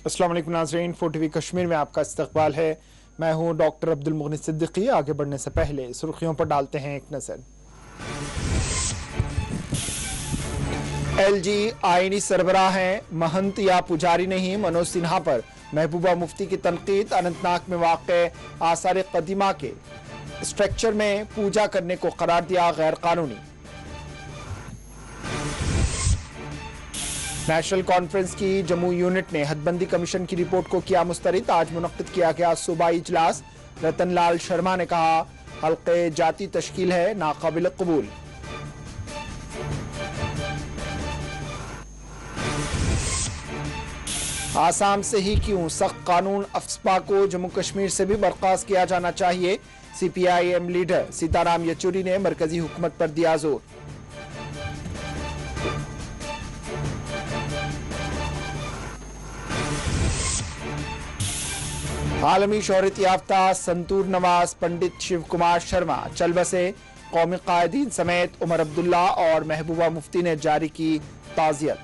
अस्सलाम वालेकुम नाज़रीन, 4TV कश्मीर में आपका इस्तकबाल है। मैं हूं डॉक्टर अब्दुल मुगनी सिद्दीकी। आगे बढ़ने से पहले सुर्खियों पर डालते हैं एक नज़र। LG आईनी सरबराह हैं, महंत या पुजारी नहीं। मनोज सिन्हा पर महबूबा मुफ्ती की तनकीद। अनंतनाग में वाक़े आसार कदीमा के स्ट्रक्चर में पूजा करने को करार दिया गैर कानूनी। नेशनल कॉन्फ्रेंस की जम्मू यूनिट ने हदबंदी कमीशन की रिपोर्ट को किया मुस्तरद। आज मुनक्किद किया गया सूबाई इजलास। रतन लाल शर्मा ने कहा, हल्के जाती तश्कील है, नाकाबिल कबूल। आसाम से ही क्यों, सख्त कानून अफस्पा को जम्मू कश्मीर से भी बर्खास्त किया जाना चाहिए। CPIM लीडर सीताराम येचुरी ने मरकजी हुकूमत पर दिया जोर। आलमी शोहरत याफ्ता संतूर नवाज पंडित शिव कुमार शर्मा चल बसे। कौमी कायदीन समेत उमर अब्दुल्ला और महबूबा मुफ्ती ने जारी की ताज़ियत।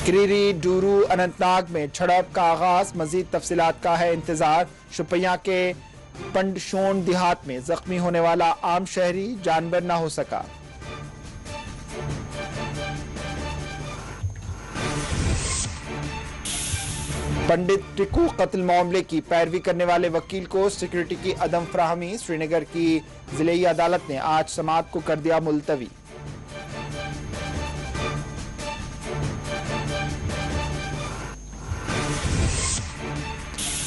क्रीरी डूरू अनंतनाग में झड़प का आगाज, मजीद तफसीलात का है इंतजार। शुपिया के पंडशोन देहात में जख्मी होने वाला आम शहरी, जानवर न हो सका। पंडित टिकू कत्ल मामले की पैरवी करने वाले वकील को सिक्योरिटी की अदम फराहमी। श्रीनगर की जिले अदालत ने आज समाअत को कर दिया मुलतवी।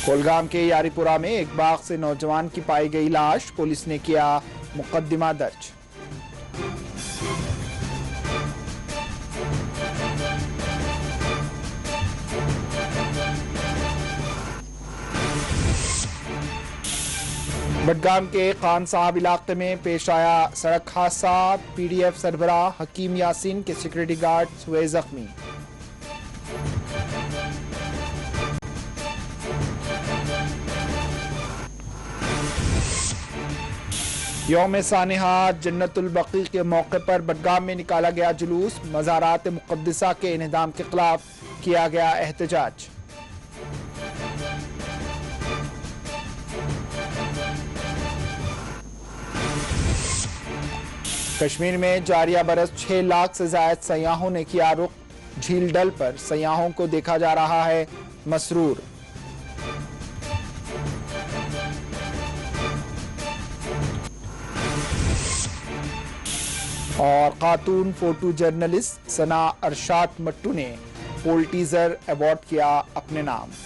कोलगाम के यारीपुरा में एक बाग से नौजवान की पाई गई लाश, पुलिस ने किया मुकदमा दर्ज। बडगाम के खान साहब इलाके में पेश आया सड़क हादसा। PDF सरबराह हकीम यासीन के सिक्योरिटी गार्ड हुए जख्मी। यौम सानिहात जन्नतुल बकी के मौके पर बडगाम में निकाला गया जुलूस। मज़ारात मुक़द्दसा के इन्हदाम के खिलाफ किया गया एहतजाज। कश्मीर में जारिया बरस 6 लाख से ज्यादा सयाहों ने किया रुख। झील डल पर सयाहों को देखा जा रहा है मसरूर। और खातून फोटो जर्नलिस्ट सना अरशाद मट्टू ने पोल्टीजर अवार्ड किया अपने नाम।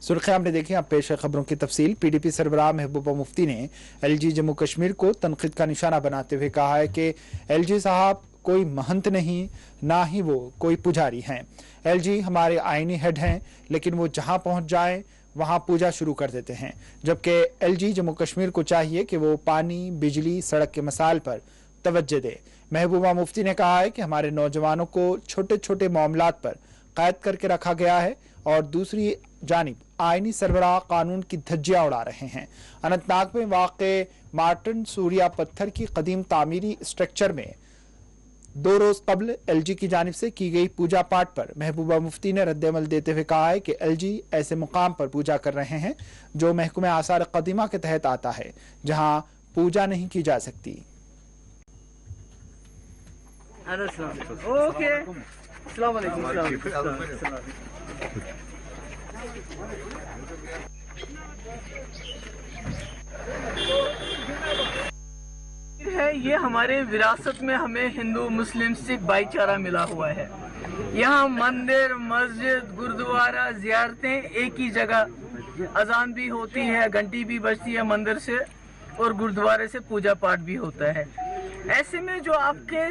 सुर्खियां आपने देखी, अब पेश है खबरों की तफसील। PDP सरबराह महबूबा मुफ्ती ने LG जम्मू कश्मीर को तनकीद का निशाना बनाते हुए कहा है कि LG साहब कोई महंत नहीं, ना ही वो कोई पुजारी हैं। LG हमारे आईनी हेड हैं, लेकिन वो जहां पहुंच जाए वहां पूजा शुरू कर देते हैं। जबकि LG जम्मू कश्मीर को चाहिए कि वो पानी, बिजली, सड़क के मसाइल पर तवज्जो दे। महबूबा मुफ्ती ने कहा है कि हमारे नौजवानों को छोटे छोटे मामलात पर कैद करके रखा गया है और दूसरी जानिब आईनी सरबराह कानून की धज्जियां उड़ा रहे हैं। अनंतनाग में वाक़े मार्टन सूर्या पत्थर की कदीम तामीरी स्ट्रक्चर में 2 रोज कबल LG की जानिब से की गई पूजा पाठ पर महबूबा मुफ्ती ने रद्द-ए-अमल देते हुए कहा है कि LG ऐसे मुकाम पर पूजा कर रहे हैं जो महकमे आसार कदीमा के तहत आता है, जहां पूजा नहीं की जा सकती। है ये हमारे विरासत में हमें हिंदू मुस्लिम सिख भाईचारा मिला हुआ है। यहाँ मंदिर, मस्जिद, गुरुद्वारा, जियारतें एक ही जगह, अजान भी होती है, घंटी भी बजती है मंदिर से और गुरुद्वारे से पूजा पाठ भी होता है। ऐसे में जो आपके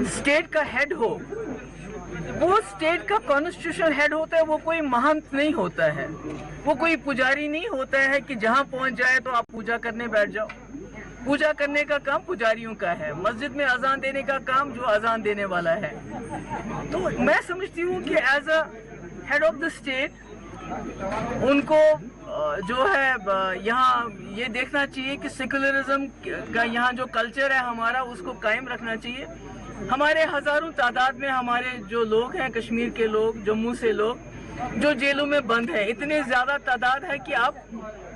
स्टेट का हेड हो, वो स्टेट का कॉन्स्टिट्यूशनल हेड होता है, वो कोई महंत नहीं होता है, वो कोई पुजारी नहीं होता है कि जहाँ पहुँच जाए तो आप पूजा करने बैठ जाओ। पूजा करने का काम पुजारियों का है, मस्जिद में अजान देने का काम जो अजान देने वाला है। तो मैं समझती हूँ कि as a head of the state उनको जो है यहाँ ये देखना चाहिए कि सेकुलरिज्म का यहाँ जो कल्चर है हमारा, उसको कायम रखना चाहिए। हमारे हजारों तादाद में हमारे जो लोग हैं, कश्मीर के लोग, जम्मू से लोग, जो जेलों में बंद है, इतने ज्यादा तादाद है कि आप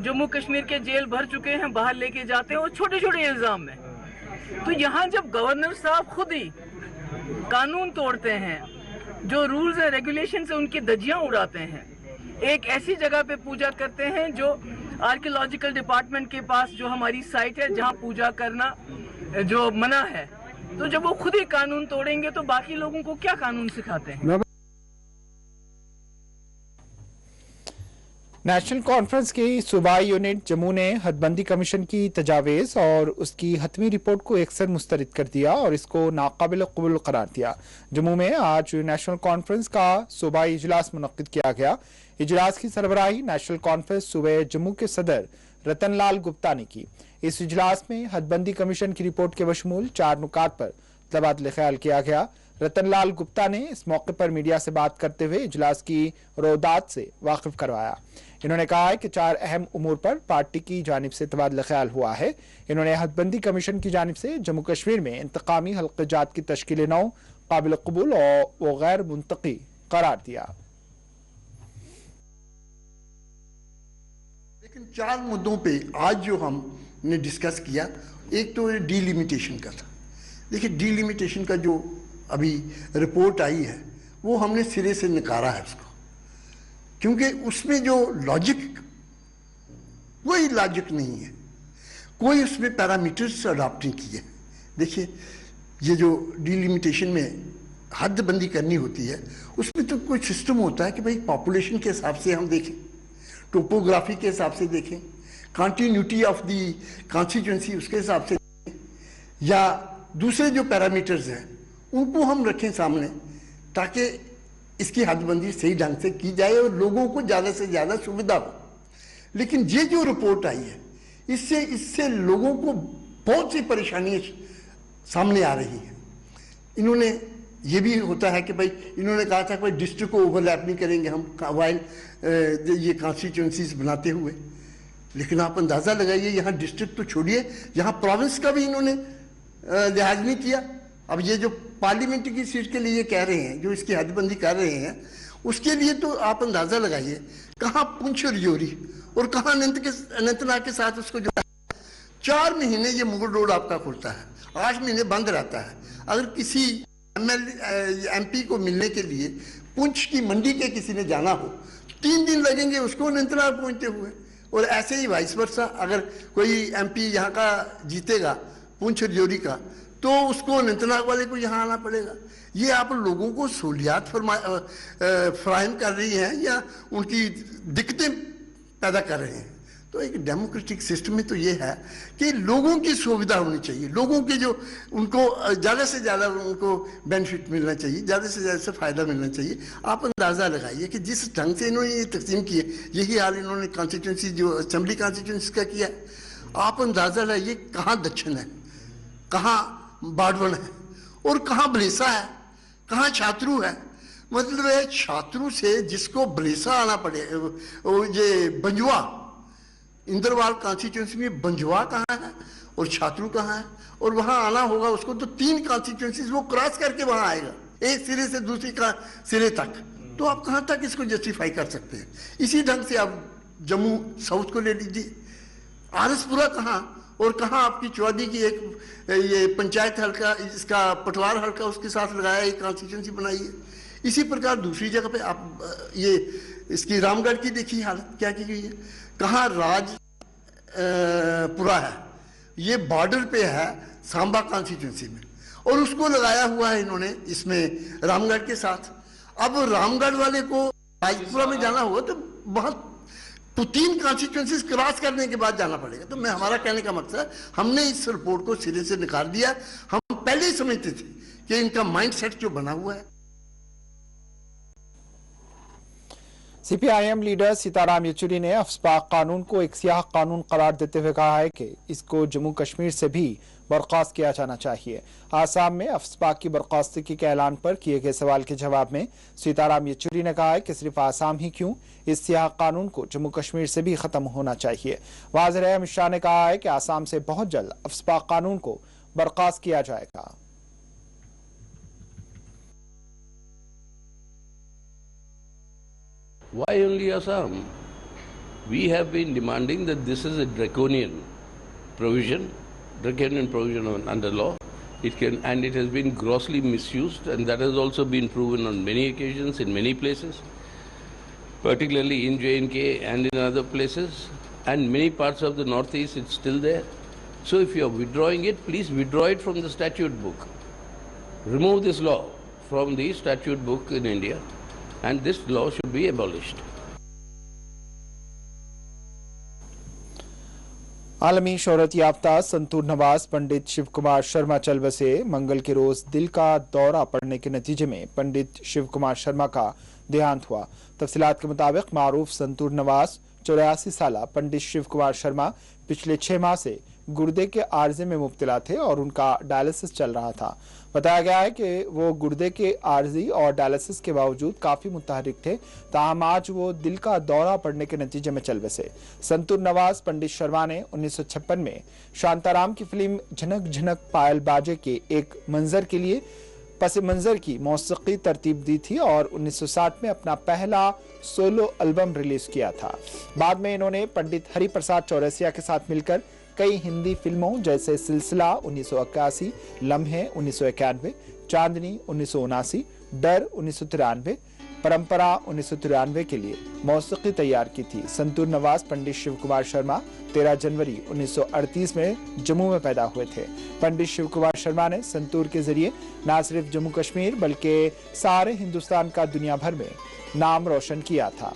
जम्मू कश्मीर के जेल भर चुके हैं, बाहर लेके जाते हैं और छोटे छोटे इल्जाम में। तो यहाँ जब गवर्नर साहब खुद ही कानून तोड़ते हैं, जो रूल्स एंड रेगुलेशन से उनकी धज्जियां उड़ाते हैं, एक ऐसी जगह पे पूजा करते हैं जो आर्कियोलॉजिकल डिपार्टमेंट के पास जो हमारी साइट है जहां पूजा करना जो मना है, तो जब वो खुद ही कानून तोड़ेंगे तो बाकी लोगों को क्या कानून सिखाते हैं। नेशनल कॉन्फ्रेंस की सूबाई यूनिट जम्मू ने हदबंदी कमीशन की तजावीज और उसकी हतमी रिपोर्ट को एकसर मुस्तरद कर दिया और इसको नाकाबिल कबूल करार दिया। जम्मू में आज नेशनल कॉन्फ्रेंस का सूबाई इजलास मुनक्किद किया गया। इजलास की सरबराही नेशनल कॉन्फ्रेंस सूबे जम्मू के सदर रतन लाल गुप्ता ने की। इस इजलास में हदबंदी कमीशन की रिपोर्ट के बशमूल 4 नुकात पर तबादला ख्याल किया गया। रतन लाल गुप्ता ने इस मौके पर मीडिया से बात करते हुए इजलास की रोदात से वाकिफ करवाया। इन्होंने कहा है कि 4 अहम उमूर पर पार्टी की जानिब से तबादला ख्याल हुआ है। इन्होंने हदबंदी कमीशन की जानिब से जम्मू कश्मीर में इंतकामी हल्के जात की तश्कील नौ काबिल कबूल और गैर मुंतकी करार दिया। लेकिन 4 मुद्दों पे आज जो हमने डिस्कस किया, एक तो डीलिमिटेशन का था। देखिए, डीलिमिटेशन का जो अभी रिपोर्ट आई है वो हमने सिरे से नकारा है उसको, क्योंकि उसमें जो लॉजिक, कोई लॉजिक नहीं है, कोई उसमें पैरामीटर्स अडॉप्ट नहीं किए। देखिए, ये जो डिलिमिटेशन में हदबंदी करनी होती है उसमें तो कोई सिस्टम होता है कि भाई पॉपुलेशन के हिसाब से हम देखें, टोपोग्राफी के हिसाब से देखें, कंटिन्यूटी ऑफ दी कॉन्स्टिट्यूंसी उसके हिसाब से देखें, या दूसरे जो पैरामीटर्स हैं उनको हम रखें सामने, ताकि इसकी हदबंदी सही ढंग से की जाए और लोगों को ज़्यादा से ज़्यादा सुविधा हो। लेकिन ये जो रिपोर्ट आई है इससे लोगों को बहुत सी परेशानियाँ सामने आ रही हैं। इन्होंने ये भी होता है कि भाई इन्होंने कहा था कि भाई डिस्ट्रिक्ट को ओवरलैप नहीं करेंगे हम वाइल ये कॉन्स्टिट्यूंसीज बनाते हुए, लेकिन आप अंदाज़ा लगाइए, यहाँ डिस्ट्रिक्ट तो छोड़िए, यहाँ प्रोविंस का भी इन्होंने लिहाज नहीं किया। अब ये जो पार्लियामेंट की सीट के लिए कह रहे हैं, जो इसकी हदबंदी कर रहे हैं, उसके लिए तो आप अंदाज़ा लगाइए कहाँ पुंछ और राजौरी और कहाँ अनंतनाग के साथ उसको जो 4 महीने ये मुगल रोड आपका खुलता है, 8 महीने बंद रहता है। अगर किसी MP को मिलने के लिए पुंछ की मंडी के किसी ने जाना हो, 3 दिन लगेंगे उसको अनंतनाग पहुँचते हुए। और ऐसे ही वाइस वर्सा, अगर कोई MP यहाँ का जीतेगा पुंछ और राजौरी का, तो उसको अनंतनाग वाले को यहाँ आना पड़ेगा। ये आप लोगों को सहूलियात फराहम कर रही हैं या उनकी दिक्कतें पैदा कर रहे हैं। तो एक डेमोक्रेटिक सिस्टम में तो ये है कि लोगों की सुविधा होनी चाहिए, लोगों के जो उनको ज़्यादा से ज़्यादा उनको बेनिफिट मिलना चाहिए, ज़्यादा से ज़्यादा फ़ायदा मिलना चाहिए। आप अंदाज़ा लगाइए कि जिस ढंग से इन्होंने ये तकसीम की है, यही हाल इन्होंने कॉन्स्टिट्यूंसी जो असेंबली कॉन्स्टिट्यूंसी का किया, आप अंदाज़ा लगाइए कहाँ दक्षिण है, कहाँ बाड़वन है और कहाँ बलेसा है, कहाँ छात्रू है। मतलब है छात्रू से जिसको बलेसा आना पड़े, ये बंजुआ, इंद्रवाल कॉन्स्टिट्यूंसी में बंजुआ कहाँ है और छात्रू कहाँ है, और वहाँ आना होगा उसको तो 3 कॉन्स्टिट्यूंसीज वो क्रॉस करके वहाँ आएगा, एक सिरे से दूसरी का सिरे तक। तो आप कहाँ तक इसको जस्टिफाई कर सकते हैं? इसी ढंग से आप जम्मू साउथ को ले लीजिए, आरसपुरा कहाँ और कहाँ आपकी चौधरी की एक ये पंचायत हल्का, इसका पटवार हल्का उसके साथ लगाया, एक कॉन्स्टिट्यूंसी बनाई है। इसी प्रकार दूसरी जगह पे आप ये इसकी रामगढ़ की देखिए हालत क्या की गई है, कहाँ राजपुरा है, ये बॉर्डर पे है सांबा कॉन्स्टिट्यूंसी में, और उसको लगाया हुआ है इन्होंने इसमें रामगढ़ के साथ। अब रामगढ़ वाले को राजपुरा में जाना होगा तो बहुत 3 कॉन्स्टिट्यूंसीज क्रॉस करने के बाद जाना पड़ेगा। तो मैं हमारा कहने का मकसद, हमने इस रिपोर्ट को सिरे से निकाल दिया। हम पहले ही समझते थे कि इनका माइंडसेट जो बना हुआ है। सीपीआईएम लीडर सीताराम येचुरी ने अफ्स्पा कानून को एक सियाह कानून करार देते हुए कहा है कि इसको जम्मू कश्मीर से भी बर्खास्त किया जाना चाहिए। आसाम में अफ्स्पा की बर्खास्तगी के ऐलान पर किए गए सवाल के जवाब में सीताराम येचुरी ने कहा है कि सिर्फ आसाम ही क्यों, इस सियाह कानून को जम्मू कश्मीर से भी खत्म होना चाहिए। वाज़ेह रहे अमित शाह ने कहा है कि आसाम से बहुत जल्द अफ्स्पा कानून को बर्खास्त किया जाएगा। Why only Assam? We have been demanding that this is a draconian provision under law. And it has been grossly misused, and that has also been proven on many occasions in many places, particularly in J&K and in other places, and many parts of the northeast. It's still there. So if you are withdrawing it, please withdraw it from the statute book. Remove this law from the statute book in India, and this law should be abolished. आलमी शोहरत याफ्ता संतूर नवाज पंडित शिव कुमार शर्मा चल बसे। मंगल के रोज दिल का दौरा पड़ने के नतीजे में पंडित शिव कुमार शर्मा का देहांत हुआ। तफसीलात के मुताबिक मारूफ संतूर नवाज 84 साल पंडित शिव कुमार शर्मा पिछले 6 माह से गुर्दे के आर्जे में मुब्तला थे और उनका डायलिसिस चल रहा था। बताया गया है कि वो गुर्दे के आर्जी और डायलिसिस के बावजूद काफी मुतहरिक थे, ताहम आज वो दिल का दौरा पड़ने के नतीजे में चल बसे। संतूर नवाज पंडित शर्मा ने 1956 में शांताराम की फिल्म झनक झनक पायल बाजे के एक मंजर के लिए पस मंजर की मौसीकी तरतीब दी थी और 1960 में अपना पहला सोलो एल्बम रिलीज किया था। बाद में इन्होंने पंडित हरिप्रसाद चौरसिया के साथ मिलकर कई हिंदी फिल्मों जैसे सिलसिला 1981, लम्हे 1991, चांदनी 1979, डर 1993, परंपरा 1993 के लिए मौसीकी तैयार की थी। संतूर नवाज पंडित शिव कुमार शर्मा 13 जनवरी 1938 में जम्मू में पैदा हुए थे। पंडित शिव कुमार शर्मा ने संतूर के जरिए न सिर्फ जम्मू कश्मीर बल्कि सारे हिंदुस्तान का दुनिया भर में नाम रोशन किया था।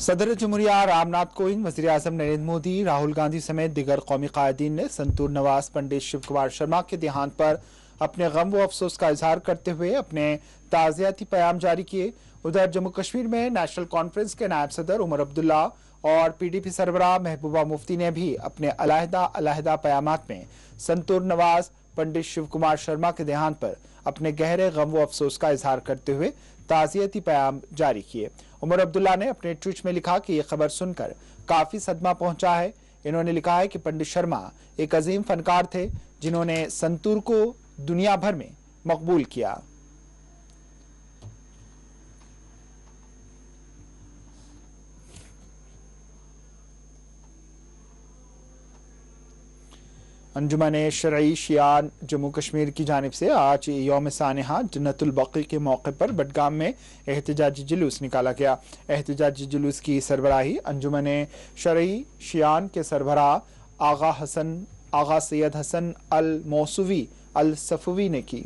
सदर जमुहूरिया रामनाथ कोविंद, वज़ीर आज़म नरेंद्र मोदी, राहुल गांधी समेत दिगर कौमी कायदीन ने संतूर नवाज पंडित शिव कुमार शर्मा के देहांत पर अपने गम व अफसोस का इजहार करते हुए अपने ताज़ियती पैगाम जारी किए। उधर जम्मू कश्मीर में नेशनल कॉन्फ्रेंस के नायब सदर उमर अब्दुल्ला और पीडीपी सरबराह महबूबा मुफ्ती ने भी अपने अलहदा पैगामात में संतूर नवाज पंडित शिव कुमार शर्मा के देहांत पर अपने गहरे गम व अफसोस का इजहार करते हुए ताज़ियती पैगाम जारी किए। उमर अब्दुल्ला ने अपने ट्वीट में लिखा कि यह खबर सुनकर काफी सदमा पहुंचा है। इन्होंने लिखा है कि पंडित शर्मा एक अजीम फनकार थे जिन्होंने संतूर को दुनिया भर में मकबूल किया। अंजुमन शरई शियान जम्मू कश्मीर की जानिब से आज यौम सानिहा जन्नतुल बकी के मौके पर बडगाम में एहतजाजी जुलूस निकाला गया। एहतजाजी जुलूस की सरबराही अंजुमन शरई शियान के सरबराह आगा सैयद हसन अल मौसूवी अल सफवी ने की।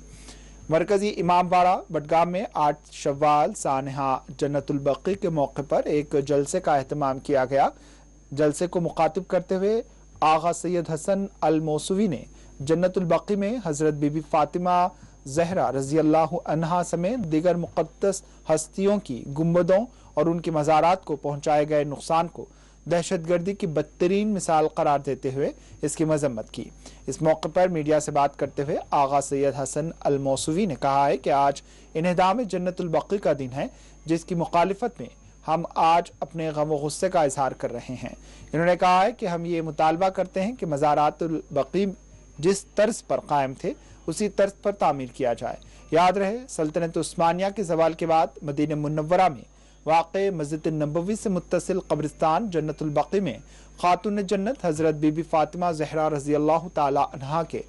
मरकजी इमामबाड़ा बडगाम में 8 शव्वाल सानिहा जन्नतुल बकी के मौके पर एक जलसे का एहतमाम किया गया। जलसे को मुखातिब करते हुए आगा सैयद हसन अल मौसूवी ने जन्नतुल बकी में हजरत बीबी फातिमा जहरा रजी अल्लाह अन्हा समेत दीगर मुक़द्दस हस्तियों की गुंबदों और उनकी मज़ारात को पहुंचाए गए नुकसान को दहशतगर्दी की बदतरीन मिसाल करार देते हुए इसकी मजम्मत की। इस मौके पर मीडिया से बात करते हुए आगा सैयद हसन अल मौसूवी ने कहा है कि आज इन्हिदाम जन्नतुल बकी का दिन है, जिसकी मुखालिफत में हम आज अपने गम व गुस्से का इजहार कर रहे हैं। इन्होंने कहा है कि हम ये मुतालबा करते हैं कि मज़ारातुल बकी जिस तर्ज पर कायम थे उसी तर्ज पर तामीर किया जाए। याद रहे, सल्तनत उस्मानिया के ज़वाल के बाद मदीना मुनव्वरा में वाक़े मस्जिद नबवी से मुत्तसिल कब्रिस्तान जन्नतुल बकी में खातून जन्नत हज़रत बीबी फातिमा ज़हरा रज़ी अल्लाह ताला अन्हा के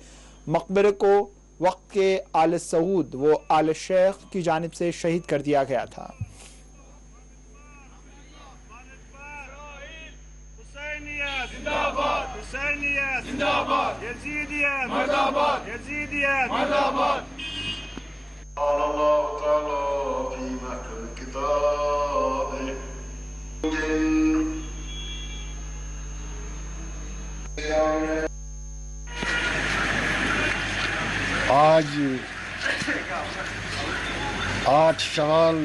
मकबरे को वक्त के आल सऊद व आल शेख की जानिब से शहीद कर दिया गया था। आज 8 शवाल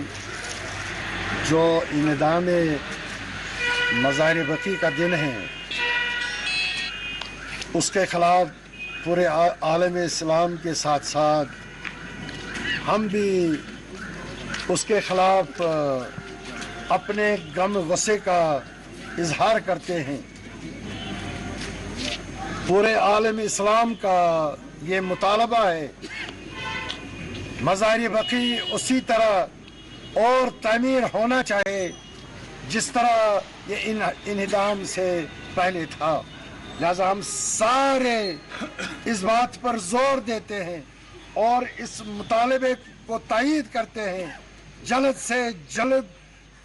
जो इन्हिदाम मज़ार बकी का दिन है, उसके खिलाफ पूरे आलम इस्लाम के साथ साथ हम भी उसके खिलाफ अपने गम गुस्से का इजहार करते हैं। पूरे आलम इस्लाम का ये मुतालबा है, मज़ार बकी उसी तरह और तामीर होना चाहिए जिस तरह ये इन्हिदाम से पहले था। लिहाजा हम सारे इस बात पर जोर देते हैं और इस मुतालबे को तायीद करते हैं, जल्द से जल्द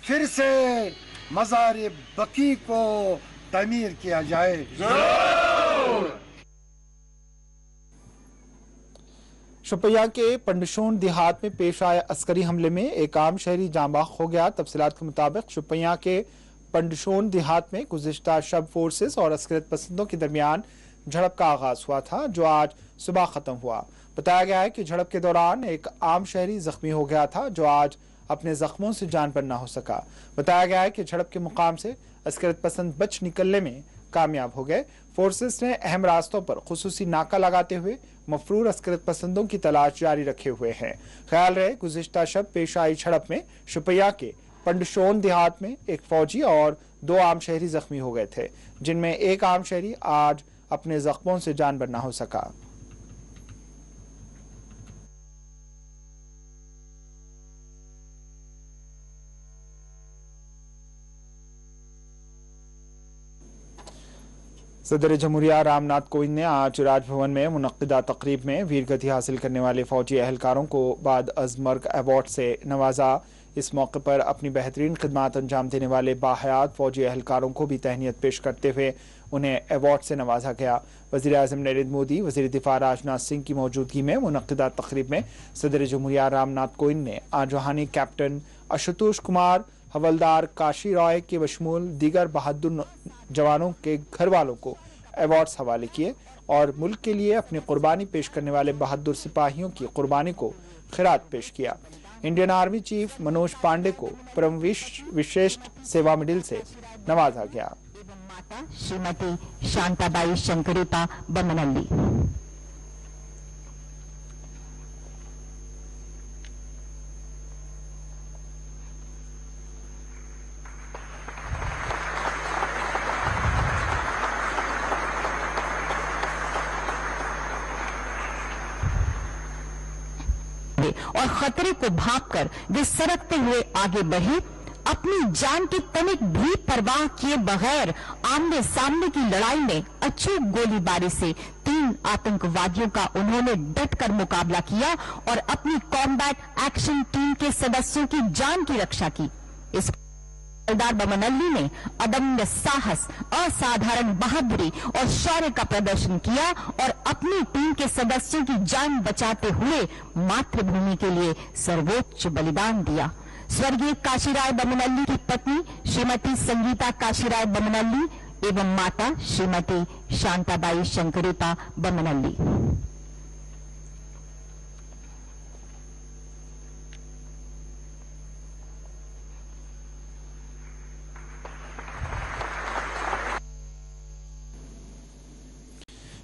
फिर से मज़ार बकी को तामीर किया जाए। शुपिया के पंडशोन देहात में पेश आए अस्करी हमले में एक आम शहरी जाँ बाख हो गया। तफसीलात के मुताबिक शुपिया के पंडशोन देहात में गुज़िश्ता शब फोर्सेस और अस्करियत पसंदों के दरमियान झड़प का आगाज हुआ था, जो आज सुबह खत्म हुआ। बताया गया है कि झड़प के दौरान एक आम शहरी जख्मी हो गया था, जो आज अपने जख्मों से जान पर ना हो सका। बताया गया है कि झड़प के मुकाम से अस्करियत पसंद बच निकलने में कामयाब हो गए। फोर्सेस ने अहम रास्तों पर खुसूसी नाका लगाते हुए मफरूर अस्करियत पसंदों की तलाश जारी रखे हुए हैं। ख्याल रहे, गुज़िश्ता शब पेश आई झड़प में शुपिया के पंडशोन देहात में एक फौजी और 2 आम शहरी जख्मी हो गए थे, जिनमें एक आम शहरी आज अपने जख्मों से जान पर ना हो सका। सदर जमहूरिया रामनाथ कोविंद ने आज राजभवन में मुनक्किदा तकरीब में वीरगति हासिल करने वाले फौजी एहलकारों को बाद अज मर्ग अवार्ड से नवाजा। इस मौके पर अपनी बेहतरीन खिदमात अंजाम देने वाले बाहयात फौजी एहलकारों को भी तहनीत पेश करते हुए उन्हें अवार्ड से नवाजा गया। वज़ीर आज़म नरेंद्र मोदी, वज़ीर दिफा राजनाथ सिंह की मौजूदगी में मुनक्किदा तकरीब में सदर जमहूरिया रामनाथ कोविंद ने आज रूहानी कैप्टन आशुतोष कुमार, हवलदार काशी रॉय के बशमूल दीगर बहादुर जवानों के घर वालों को अवार्ड्स हवाले किए और मुल्क के लिए अपनी कुर्बानी पेश करने वाले बहादुर सिपाहियों की कुर्बानी को खिरात पेश किया। Indian army chief Manoj Pande को परम विशिष्ट सेवा मेडल से नवाजा गया। श्रीमती शांताबाई शंकरीपा बमनल्ली। और खतरे को भांपकर वे सरकते हुए आगे बढ़े, अपनी जान की तनिक भी परवाह किए बगैर आमने सामने की लड़ाई में अचूक गोलीबारी से 3 आतंकवादियों का उन्होंने डटकर मुकाबला किया और अपनी कॉम्बैट एक्शन टीम के सदस्यों की जान की रक्षा की। इस हवलदार बमनल्ली ने अदम्य साहस, असाधारण बहादुरी और शौर्य का प्रदर्शन किया और अपनी टीम के सदस्यों की जान बचाते हुए मातृभूमि के लिए सर्वोच्च बलिदान दिया। स्वर्गीय काशीराय बमनल्ली की पत्नी श्रीमती संगीता काशीराय बमनल्ली एवं माता श्रीमती शांताबाई शंकरीपा बमनल्ली।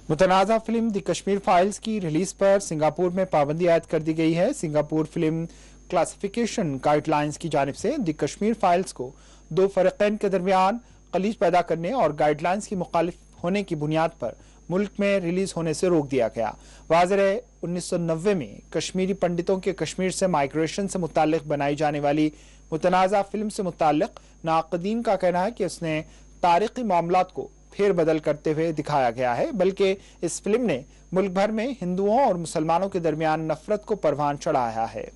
मुतनाज़ा फिल्म द कश्मीर फाइल्स की रिलीज पर सिंगापुर में पाबंदी आयद कर दी गई है। सिंगापुर फिल्म क्लासिफिकेशन गाइडलाइंस की जानिब से द कश्मीर फाइल्स को दो फरीक़ैन के दरमियान खलीज पैदा करने और गाइडलाइंस की मुखालिफ होने की बुनियाद पर मुल्क में रिलीज होने से रोक दिया गया। वाज़ेह है 1990 में कश्मीरी पंडितों के कश्मीर से माइग्रेशन से मुताल्लिक बनाई जाने वाली मुतनाज़ा फिल्म से मुताल्लिक नाक़दीन का कहना है कि उसने तारीख़ी मामलात को फेर बदल करते हुए दिखाया गया है, बल्कि इस फिल्म ने मुल्क भर में हिंदुओं और मुसलमानों के दरमियान नफरत को परवान चढ़ाया है।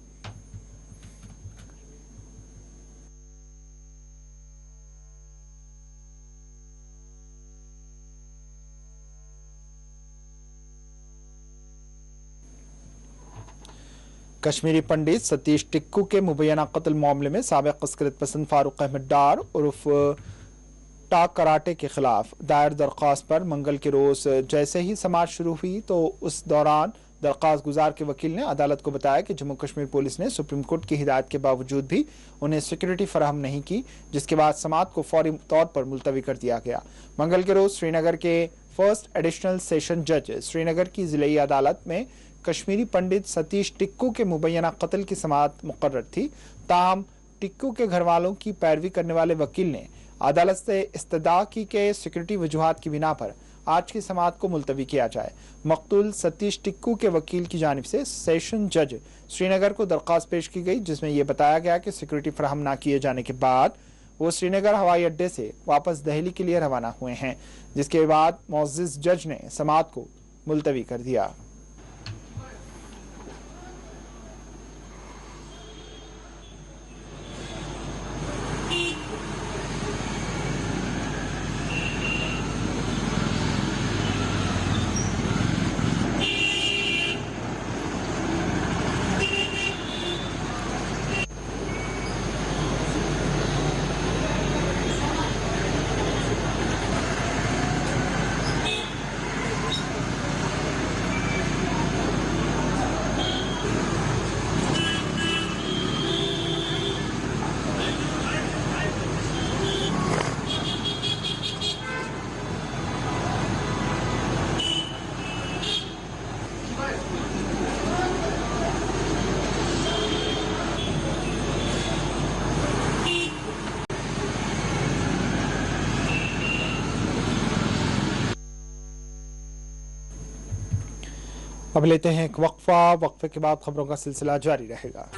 कश्मीरी पंडित सतीश टिक्कू के मुबैना कत्ल मामले में साबिक अस्करियत पसंद फारूक अहमद डार उर्फ टाक कराटे के खिलाफ दायर दरख्वास्त पर मंगल के रोज जैसे ही समाअत शुरू हुई तो उस दौरान दरख्वास्त गुजार के वकील ने अदालत को बताया कि जम्मू कश्मीर पुलिस ने सुप्रीम कोर्ट की हिदायत के बावजूद भी उन्हें सिक्योरिटी फराहम नहीं की, जिसके बाद समाअत को फौरी तौर पर मुलतवी कर दिया गया। मंगल के रोज श्रीनगर के फर्स्ट एडिशनल सेशन जज श्रीनगर की जिले अदालत में कश्मीरी पंडित सतीश टिक्कू के मुबैना कत्ल की समाअत मुकर्रर थी। ताहम टिक्कू के घर वालों की पैरवी करने वाले वकील ने अदालत से इस्तदा की के सिक्योरिटी वजूहात की बिना पर आज की समाअत को मुलतवी किया जाए। मकतूल सतीश टिक्कू के वकील की जानिब से सेशन जज श्रीनगर को दरख्वास्त पेश की गई, जिसमें यह बताया गया कि सिक्योरिटी फराहम न किए जाने के बाद वो श्रीनगर हवाई अड्डे से वापस दिल्ली के लिए रवाना हुए हैं, जिसके बाद मुअज़्ज़िज़ जज ने समाअत को मुलतवी कर दिया। अब लेते हैं एक वक्फा। वक्फे के बाद खबरों का सिलसिला जारी रहेगा।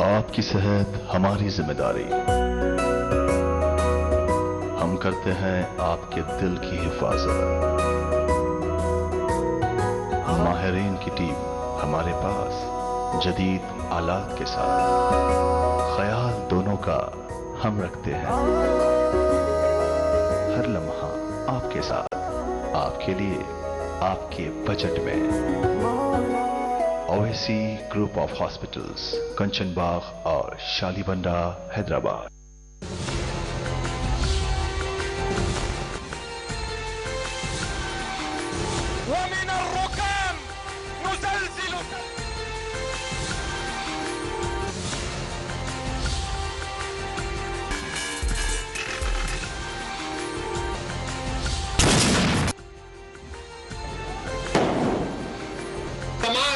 आपकी सेहत हमारी जिम्मेदारी। हम करते हैं आपके दिल की हिफाजत। माहिरीन की टीम हमारे पास जदीद आलात के साथ, ख्याल दोनों का हम रखते हैं। हर लम्हा आपके साथ, आपके लिए, आपके बजट में। ओवैसी ग्रुप ऑफ हॉस्पिटल्स, कंचन बाग और शालीबंडा, हैदराबाद।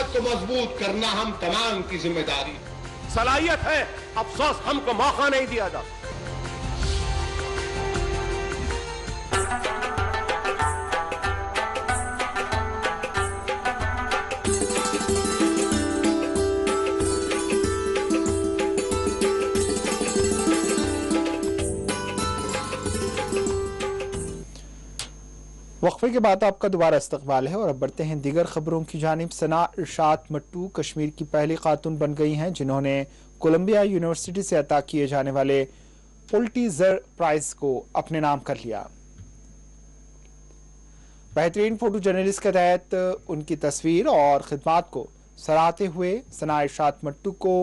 को मजबूत करना हम तमाम की जिम्मेदारी। सलाहियत है, अफसोस हमको मौका नहीं दिया जाता। वक्फे के बाद आपका दोबारा इस्तकबाल है और अब बढ़ते हैं दीगर खबरों की जानिब। सना इरशाद मट्टू कश्मीर की पहली खातून बन गई हैं जिन्होंने कोलंबिया यूनिवर्सिटी से अता किए जाने वाले पुलिट्जर प्राइज को अपने नाम कर लिया। बेहतरीन फोटो जर्नलिस्ट के तहत उनकी तस्वीर और खिदमात को सराहते हुए सना इरशाद मट्टू को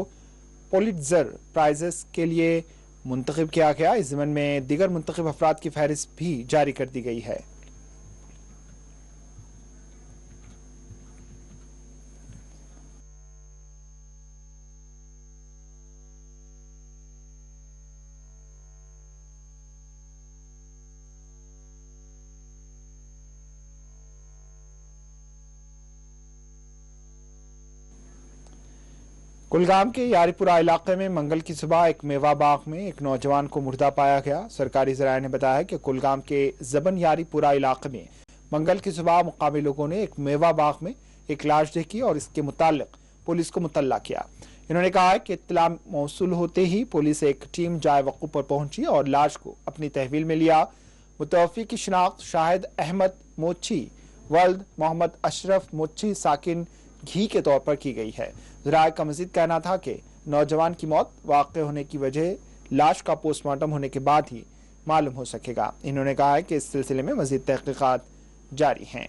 पुलिट्जर प्राइजेस के लिए मुंतखब किया गया। इस ज़मन में दीगर मुंतखब अफराद की फहरिस्त भी जारी कर दी गई है। कुलगाम के यारीपुरा इलाके में मंगल की सुबह एक मेवा बाग में एक नौजवान को मुर्दा पाया गया। सरकारी ज़राए ने बताया कि कुलगाम के जबन यारीपुरा इलाके में मंगल की सुबह मुकामी लोगों ने एक मेवा बाग में एक लाश देखी और इसके मुताल्लिक पुलिस को मुतल्ला किया। इन्होंने कहा है कि इत्तला मौसूल होते ही पुलिस एक टीम जाए वक़ूफ़ पर पहुंची और लाश को अपनी तहवील में लिया। मुतवफ़ी की शिनाख्त शाहिद अहमद मोची वल्द मोहम्मद अशरफ मोची साकिन घी के तौर पर की गई है। ज़राए का मज़ीद कहना था कि नौजवान की मौत वाक़ होने की वजह लाश का पोस्टमार्टम होने के बाद ही मालूम हो सकेगा। इन्होंने कहा है कि इस सिलसिले में मज़ीद तहक़ीक़ात जारी हैं।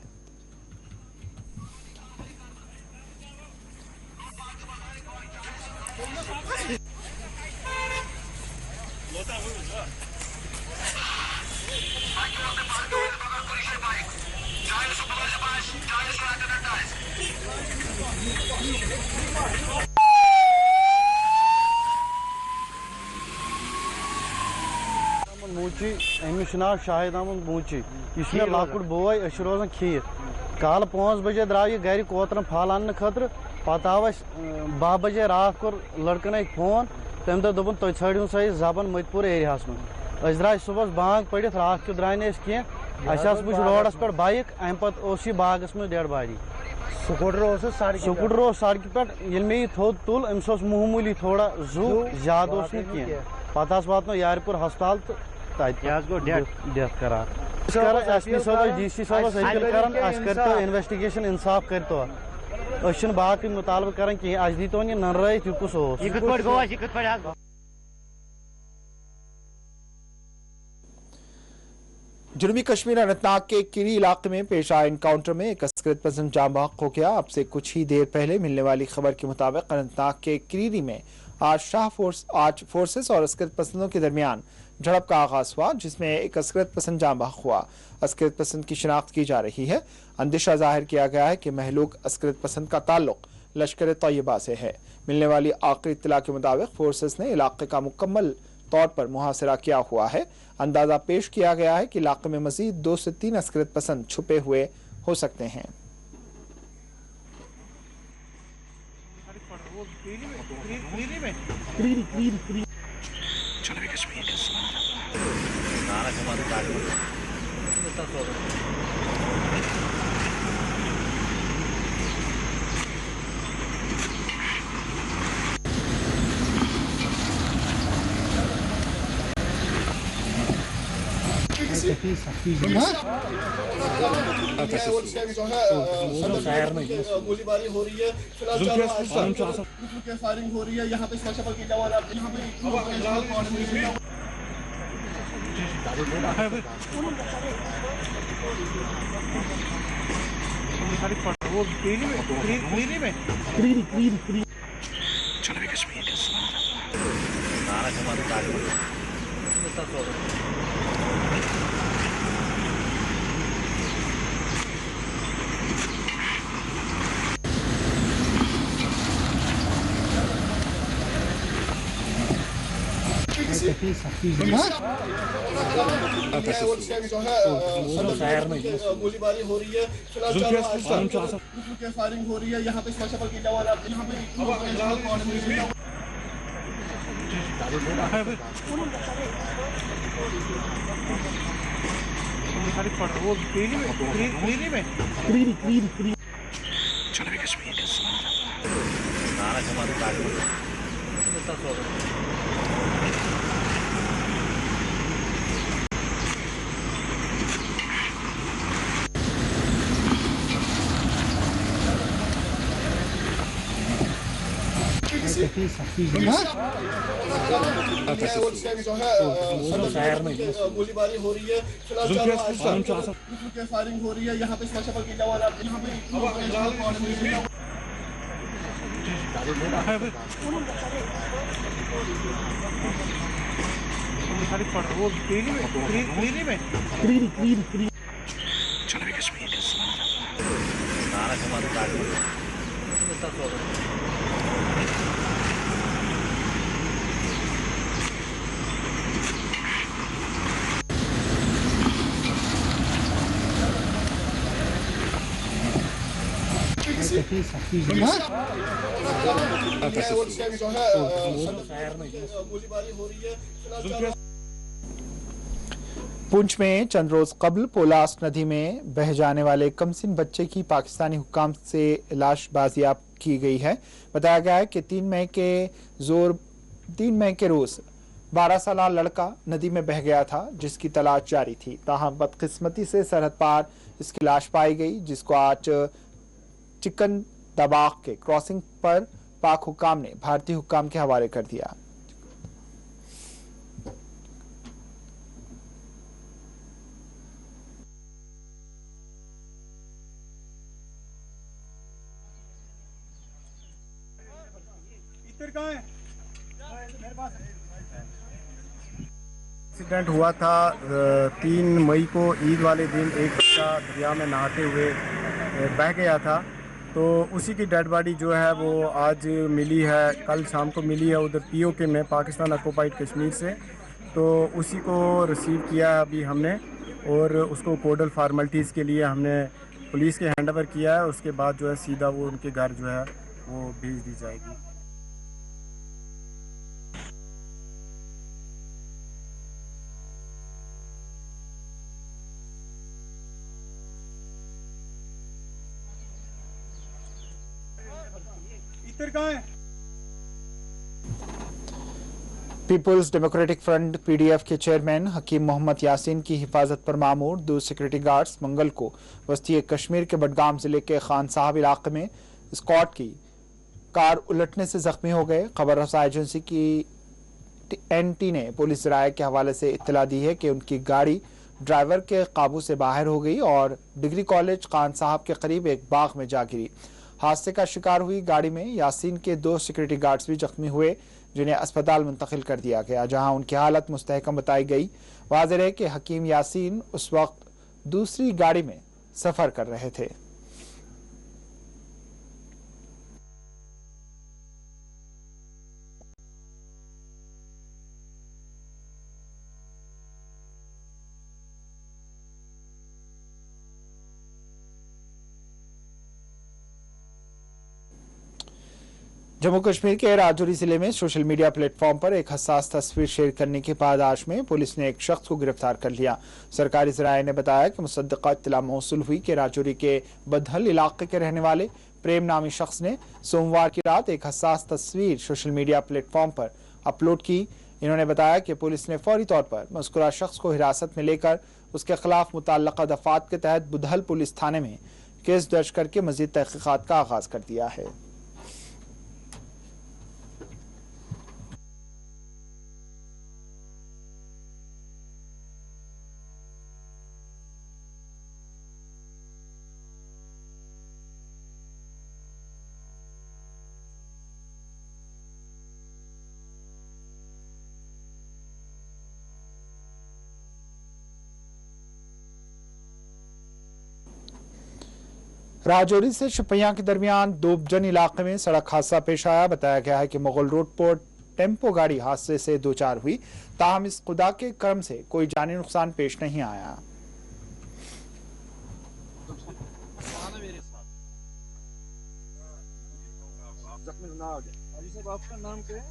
मूची अमिस नाव शाहिद अहमद मूची यह लकुट बोय रोजान खीर कल 5 बजे द्राव यह गर कोतरन फल अन्न खतर पत आव 12 बजे रात कोर लड़कन एक फोन तम दो दोपन तुम छड़ू सा जबन मदपुर एरिया मज द्राय सुबह बांग पड़ित रात क्यों द्राय कह वो रोडस पे बाइक अम पे बागस में डेड बॉडी स्कूटर सड़क पे मे यह थोद तुल अम्स मामूली थोड़ा जू ज्यादा कह पत वातो यारपुर हस्पताल तो डेथ करार एसपी साहब DC साहब कर इन्वेस्टिगेशन इंसाफ कर बाकी मुतालबा कर कह दी तो ननराइट यह कुस जनूबी कश्मीर अनंतनाग के किरी इलाके में पेश आए इनकाउंटर में एक अस्करत पसंद जाम बहक हो गया। अब से कुछ ही देर पहले मिलने वाली खबर के मुताबिक अनंतनाग के किरी में आज फोर्सेस और अस्करत पसंदों के दरमियान झड़प का आगाज हुआ, जिसमें एक अस्करत पसंद जाम बहक हुआ। अस्करत पसंद की शिनाख्त की जा रही है। अंदेशा जाहिर किया गया है कि महलूक अस्करत पसंद का ताल्लुक लश्कर तैयबा से है। मिलने वाली आखिरी इत्तला के मुताबिक फोर्सेस ने इलाके का मुकम्मल तौर पर मुहासरा किया हुआ है। अंदाजा पेश किया गया है कि इलाके में मजीद 2 से 3 अस्करत पसंद छुपे हुए हो सकते हैं। गोलीबारी हो रही है, फायरिंग हो रही है। यहाँ पे सुरक्षा बल के जवान गोलीबारी हो रही है, फायरिंग हो रही है। यहाँ पे सुरक्षा बल के जवान गोलीबारी हो रही है, फायरिंग हो रही है। यहाँ पे सुरक्षा बल के जवान पुंछ में चंद रोज कबल पोलास नदी में बह जाने वाले कमसिन बच्चे की पाकिस्तानी हुक्काम से लाश बाजियाब की गई है। बताया गया है कि 3 मई के रोज 12 साल लड़का नदी में बह गया था, जिसकी तलाश जारी थी। ताहम बदकिस्मती से सरहद पार इसकी लाश पाई गई, जिसको आज चिकन दबाग के क्रॉसिंग पर पाक हुक्काम ने भारतीय हुक्काम के हवाले कर दिया। एक्सीडेंट हुआ था 3 मई को ईद वाले दिन। एक बच्चा दरिया में नहाते हुए बह गया था, तो उसी की डेड बॉडी जो है वो आज मिली है, कल शाम को मिली है उधर POK में, पाकिस्तान ऑक्युपाइड कश्मीर से। तो उसी को रिसीव किया है अभी हमने, और उसको कोडल फार्मेलिटीज़ के लिए हमने पुलिस के हैंडओवर किया है। उसके बाद जो है सीधा वो उनके घर जो है वो भेज दी जाएगी। पीपुल्स डेमोक्रेटिक फ्रंट PDF के चेयरमैन हकीम मोहम्मद यासीन की हिफाजत पर मामूर 2 सिक्योरिटी गार्ड्स मंगल को वस्ती कश्मीर के बडगाम जिले के खान साहब इलाके में स्क्वाड की कार उलटने से जख्मी हो गए। खबर रसा एजेंसी की NT ने पुलिस राय के हवाले से इत्तला दी है कि उनकी गाड़ी ड्राइवर के काबू से बाहर हो गई और डिग्री कॉलेज खान साहब के करीब एक बाग में जा गिरी। हादसे का शिकार हुई गाड़ी में यासीन के 2 सिक्योरिटी गार्ड्स भी जख्मी हुए, जिन्हें अस्पताल मुंतकिल कर दिया गया, जहां उनकी हालत मुस्तहकम बताई गई। वाज़ेह है कि हकीम यासीन उस वक्त दूसरी गाड़ी में सफर कर रहे थे। जम्मू कश्मीर के राजौरी जिले में सोशल मीडिया प्लेटफॉर्म पर एक हसास तस्वीर शेयर करने की पादाश में पुलिस ने एक शख्स को गिरफ्तार कर लिया। सरकारी ज़राए ने बताया कि मुसद्दक़ा इत्तला मौसूल हुई कि राजौरी के बदहल इलाके के रहने वाले प्रेम नामी शख्स ने सोमवार की रात एक हसास तस्वीर सोशल मीडिया प्लेटफॉर्म पर अपलोड की। इन्होंने बताया कि पुलिस ने फौरी तौर पर मज़कूरा शख्स को हिरासत में लेकर उसके खिलाफ मुतल्लका दफ़ात के तहत बुधहल पुलिस थाने में केस दर्ज करके मज़ीद तहक़ीक़ात का आगाज़ कर दिया है। राजौरी से शपैया के दरमियान दोबजन इलाके में सड़क हादसा पेश आया। बताया गया है कि मुगल रोड पर टेम्पो गाड़ी हादसे से 2-4 हुई, ताहम इस खुदा के करम से कोई जानी नुकसान पेश नहीं आया। आपका नाम क्या है?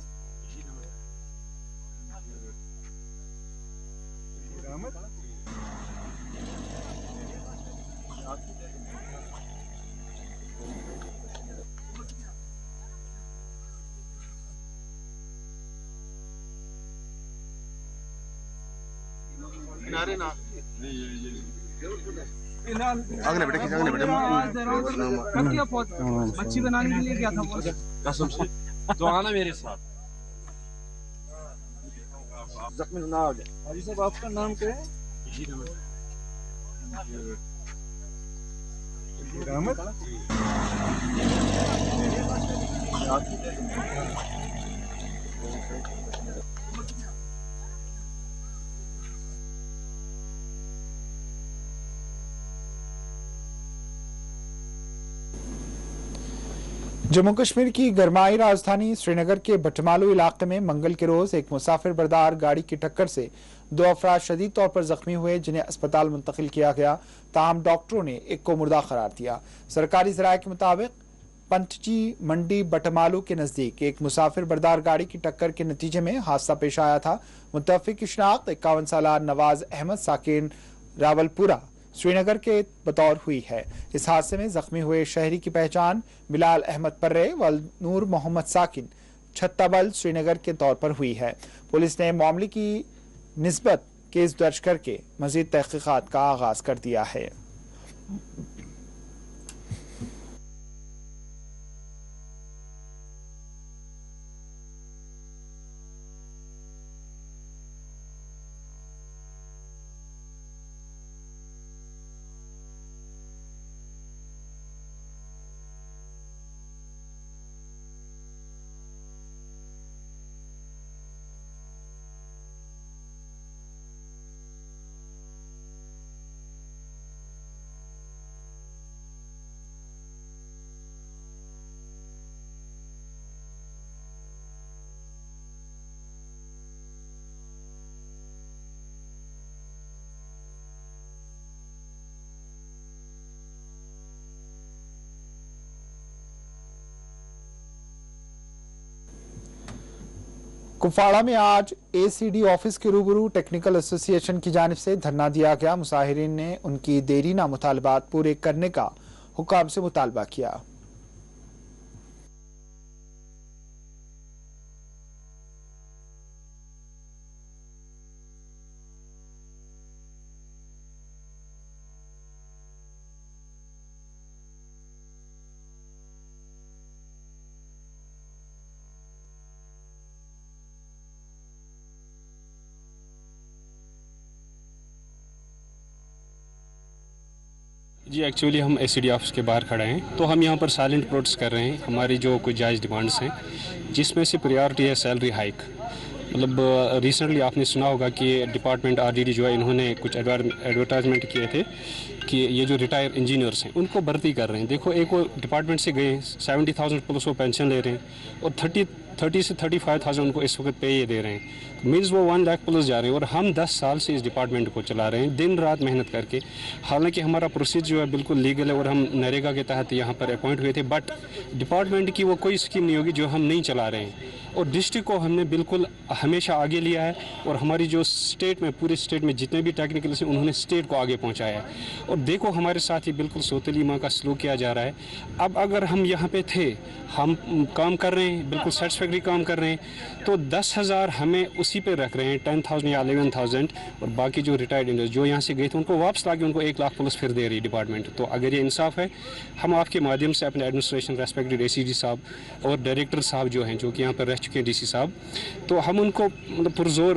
किनारे ना आगने बेटे मच्छी बनाने के लिए क्या था? कसम से तो आना मेरे साथ। जख्मी ना आ गया। हाजी साहब आपका नाम क्या है? जम्मू कश्मीर की गरमाई राजधानी श्रीनगर के बटमालू इलाके में मंगल के रोज एक मुसाफिर बरदार गाड़ी की टक्कर से 2 अफराद शदीद तौर पर जख्मी हुए, जिन्हें अस्पताल मुंतकिल किया गया। ताहम डॉक्टरों ने एक को मुर्दा करार दिया। सरकारी ज़राए के मुताबिक पंतजी मंडी बटमालू के नजदीक एक मुसाफिर बरदार गाड़ी की टक्कर के नतीजे में हादसा पेश आया था। मुतवफ़्फ़ी की शिनाख्त 51 साला नवाज अहमद साकिन रावलपुरा श्रीनगर के बतौर हुई है। इस हादसे में जख्मी हुए शहरी की पहचान बिलाल अहमद पर्रे व नूर मोहम्मद साकिन छत्ताबल श्रीनगर के तौर पर हुई है। पुलिस ने मामले की निस्बत केस दर्ज करके मजीद तहकीकात का आगाज कर दिया है। कुपवाड़ा में आज एसीडी ऑफिस के रूबरू टेक्निकल एसोसिएशन की जानिब से धरना दिया गया। मुसाहिरीन ने उनकी देरीना मुतालबात पूरे करने का हुक्म से मुतालबा किया। जी एक्चुअली हम एसीडी ऑफिस के बाहर खड़े हैं, तो हम यहाँ पर साइलेंट प्रोटेस्ट कर रहे हैं। हमारी जो कुछ जायज़ डिमांड्स हैं, जिसमें से प्रायोरिटी है सैलरी हाइक। मतलब रिसेंटली आपने सुना होगा कि डिपार्टमेंट आरडीडी जो है, इन्होंने कुछ एडवर्टाइजमेंट किए थे कि ये जो रिटायर इंजीनियर्स हैं उनको भर्ती कर रहे हैं। देखो, एक वो डिपार्टमेंट से गए 70,000 प्लस वो पेंशन ले रहे हैं और 30 से 35,000 उनको इस वक्त पे ये दे रहे हैं। मीन्स वो 1 लाख प्लस जा रहे हैं और हम 10 साल से इस डिपार्टमेंट को चला रहे हैं, दिन रात मेहनत करके। हालांकि हमारा प्रोसेस जो है बिल्कुल लीगल है और हम नरेगा के तहत यहाँ पर अपॉइंट हुए थे, बट डिपार्टमेंट की वो कोई स्कीम नहीं होगी जो हम नहीं चला रहे हैं। और डिस्ट्रिक्ट को हमने बिल्कुल हमेशा आगे लिया है और हमारी जो स्टेट में, पूरे स्टेट में जितने भी टेक्निकल से उन्होंने स्टेट को आगे पहुँचाया है। और देखो, हमारे साथ ही बिल्कुल सोतली माँ का सलूक किया जा रहा है। अब अगर हम यहाँ पे थे, हम काम कर रहे हैं, बिल्कुल सेटिस्फैक्ट्री काम कर रहे हैं, तो 10,000 हमें उसी पे रख रहे हैं, 10,000 या 11,000, और बाकी जो रिटायर्ड इंजीनियर जो यहाँ से गए थे उनको वापस ला के उनको 1 लाख प्लस फिर दे रही डिपार्टमेंट। तो अगर ये इंसाफ है, हम आपके माध्यम से अपने एडमिनिस्ट्रेशन, रेस्पेक्टेड एसीडी साहब और डायरेक्टर साहब जो हैं, जो कि यहाँ पर रह चुके हैं, डीसी साहब, तो हम उनको मतलब पुरजोर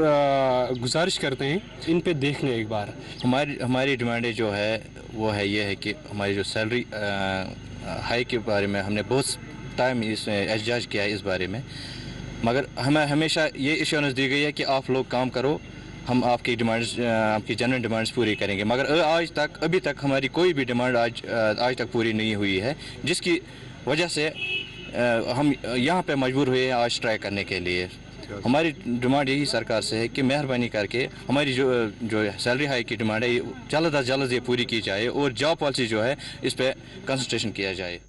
गुजारिश करते हैं इन पे देखने एक बार। हमारी डिमांडें जो है वो है ये है कि हमारी जो सैलरी हाई के बारे में हमने बहुत टाइम इसमें एहतजाज किया है इस बारे में, मगर हमें हमेशा ये इश्योरेंस दी गई है कि आप लोग काम करो, हम आपकी डिमांड्स, आपकी जनरल डिमांड्स पूरी करेंगे। मगर अभी तक हमारी कोई भी डिमांड आज तक पूरी नहीं हुई है, जिसकी वजह से हम यहाँ पे मजबूर हुए हैं आज स्ट्राइक करने के लिए। हमारी डिमांड यही सरकार से है कि मेहरबानी करके हमारी जो सैलरी हाई की डिमांड है जल्द अज जल्द ये पूरी की जाए और जॉब पॉलिसी जो है इस पर कंसंट्रेशन किया जाए।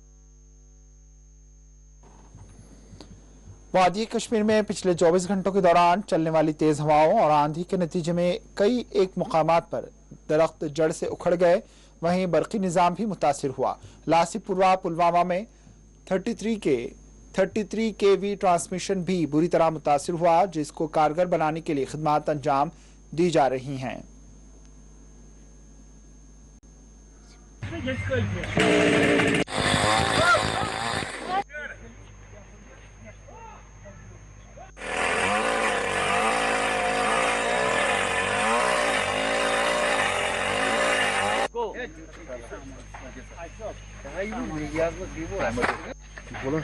वादी कश्मीर में पिछले 24 घंटों के दौरान चलने वाली तेज हवाओं और आंधी के नतीजे में कई एक मुकामात पर दरख्त जड़ से उखड़ गए। वहीं बरकी निज़ाम भी मुतासिर हुआ। लासीपुरवा पुलवामा में 33 केवी ट्रांसमिशन भी बुरी तरह मुतासिर हुआ, जिसको कारगर बनाने के लिए खिदमत अंजाम दी जा रही हैं। बोलो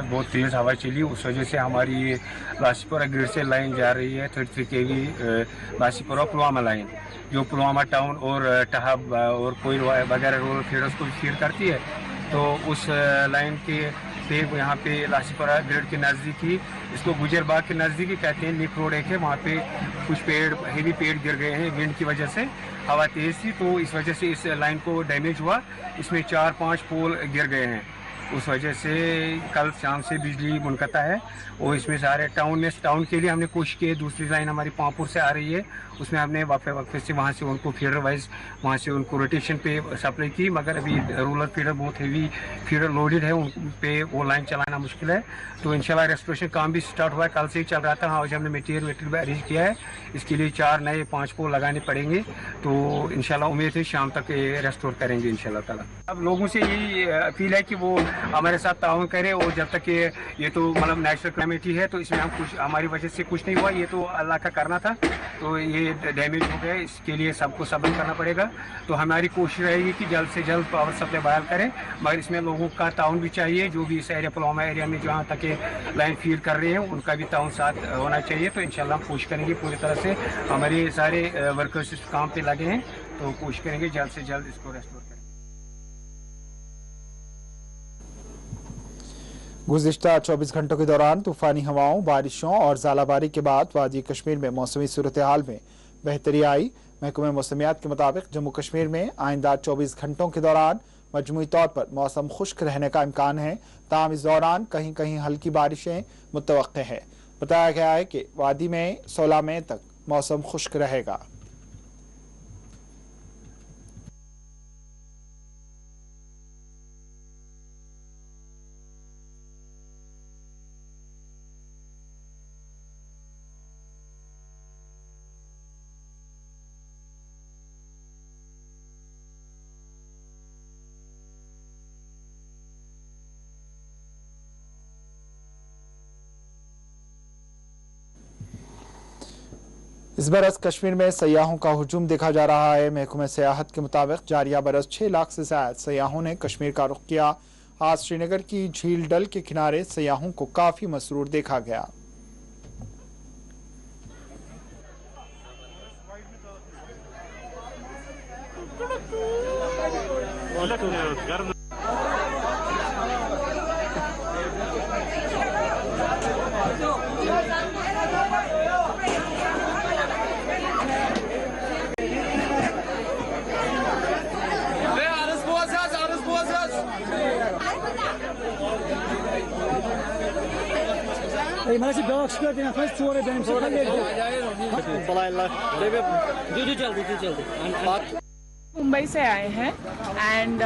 बहुत तेज़ हवा चली, उस वजह से हमारी लासीपुरा ग्रिड से लाइन जा रही है 33 kV लासीपुरा पुलवामा लाइन, जो पुलवामा टाउन और टहब और कोयल वगैरह रूरल फीडर्स को फीड करती है। तो उस लाइन के पे यहाँ पे लासीपुरा ग्रिड के नज़दीकी, इसको गुजरबाग के नज़दीकी कहते हैं, लिक रोड एक है, वहाँ पे कुछ पेड़, हेवी पेड़ गिर गए हैं विंड की वजह से, हवा तेज़ थी तो इस वजह से इस लाइन को डैमेज हुआ। इसमें 4-5 पोल गिर गए हैं, उस वजह से कल शाम से बिजली मुनक़ता है। और इसमें सारे टाउन के लिए हमने कोशिश की, दूसरी लाइन हमारी पामपुर से आ रही है, उसमें हमने वक्फे से वहाँ से उनको फीडर वाइज वहाँ से उनको रोटेशन पे सप्लाई की, मगर अभी रूरल फीडर बहुत हेवी फीडर लोडेड है, उन पे वो लाइन चलाना मुश्किल है। तो इंशाल्लाह रेस्टोरेशन काम भी स्टार्ट हुआ है, कल से ही चल रहा था। आज हमने मटीरियल भी अरेंज किया है, इसके लिए 4 नए 5 पोल लगाने पड़ेंगे, तो इंशाल्लाह उम्मीद है शाम तक रेस्टोर करेंगे इंशाल्लाह ताला। अब लोगों से यही अपील है कि वो हमारे साथ ताउन करें, और जब तक ये तो मतलब नेचुरल क्लाइमेटी है, तो इसमें हम कुछ हमारी वजह से कुछ नहीं हुआ, ये तो अल्लाह का करना था, तो ये डैमेज हो गया, इसके लिए सबको सब्र करना पड़ेगा। तो हमारी कोशिश रहेगी कि जल्द से जल्द पावर सप्लाई बहाल करें, मगर इसमें लोगों का ताउन भी चाहिए, जो भी इस एरिया पुलवामा एरिया में जहाँ तक लाइन फीड कर रहे हैं उनका भी ताउन साथ होना चाहिए। तो इंशाल्लाह हम कोशिश करेंगे पूरी तरह से, हमारे सारे वर्कर्स इस काम पे लगे हैं, तो कोशिश करेंगे जल्द से जल्द इसको रेस्टोर करें। गुज़िश्ता 24 घंटों के दौरान तूफानी हवाओं, बारिशों और ज़ालाबारी के बाद वादी कश्मीर में मौसमी सूरत हाल में बेहतरी आई। महकमे मौसमियात के मुताबिक जम्मू कश्मीर में आइंदा 24 घंटों के दौरान मजमूई तौर पर मौसम खुश्क रहने का इम्कान है, ताहम इस दौरान कहीं कहीं हल्की बारिशें मुतवक्के है। बताया गया है कि वादी में 16 मई तक मौसम खुश्क रहेगा। इस बरस कश्मीर में सयाहों का हुजूम देखा जा रहा है। महकमे सियाहत के मुताबिक जारिया बरस 6 लाख से ज्यादा सयाहों ने कश्मीर का रुख किया। आज श्रीनगर की झील डल के किनारे सयाहों को काफी मसरूर देखा गया। मुंबई से आए हैं and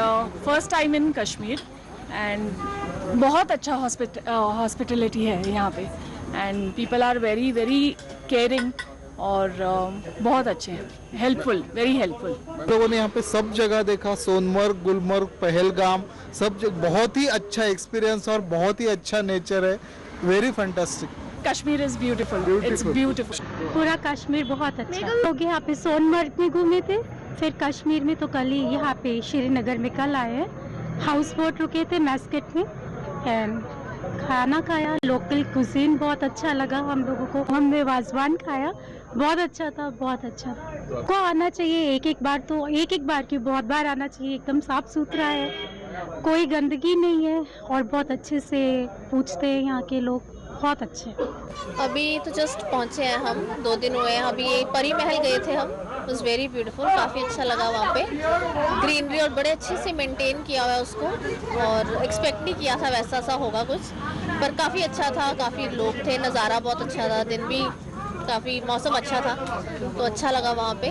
first time in Kashmir and बहुत अच्छा हॉस्पिटलिटी है यहाँ पे and people are very very caring और बहुत अच्छे हैं, हेल्पफुल, वेरी हेल्पफुल। लोगों ने यहाँ पे सब जगह देखा, सोनमर्ग, गुलमर्ग, पहलगाम, सब जगह बहुत ही अच्छा एक्सपीरियंस और बहुत ही अच्छा नेचर है, very fantastic. Kashmir is beautiful, it's beautiful. पूरा कश्मीर बहुत अच्छा। लोग यहाँ पे सोनमर्ग में घूमे थे, फिर कश्मीर में तो कल ही यहाँ पे श्रीनगर में कल आए हैं। हाउस बोट रुके थे मैस्केट में एंड खाना खाया, लोकल कुजीन बहुत अच्छा लगा हम लोगों को। हमने वाजवान खाया, बहुत अच्छा था, बहुत अच्छा था। को आना चाहिए एक एक बार, तो एक एक बार क्यों, बहुत बार आना चाहिए। एकदम साफ सुथरा है, कोई गंदगी नहीं है और बहुत अच्छे से पूछते हैं यहाँ के लोग, बहुत अच्छे। अभी तो जस्ट पहुँचे हैं हम, 2 दिन हुए हैं। अभी परी महल गए थे हम, इट वाज वेरी ब्यूटीफुल, काफ़ी अच्छा लगा वहाँ पे। ग्रीनरी और बड़े अच्छे से मेंटेन किया हुआ है उसको, और एक्सपेक्ट नहीं किया था वैसा सा होगा कुछ, पर काफ़ी अच्छा था। काफ़ी लोग थे, नज़ारा बहुत अच्छा था, दिन भी काफ़ी मौसम अच्छा था, तो अच्छा लगा वहाँ पे।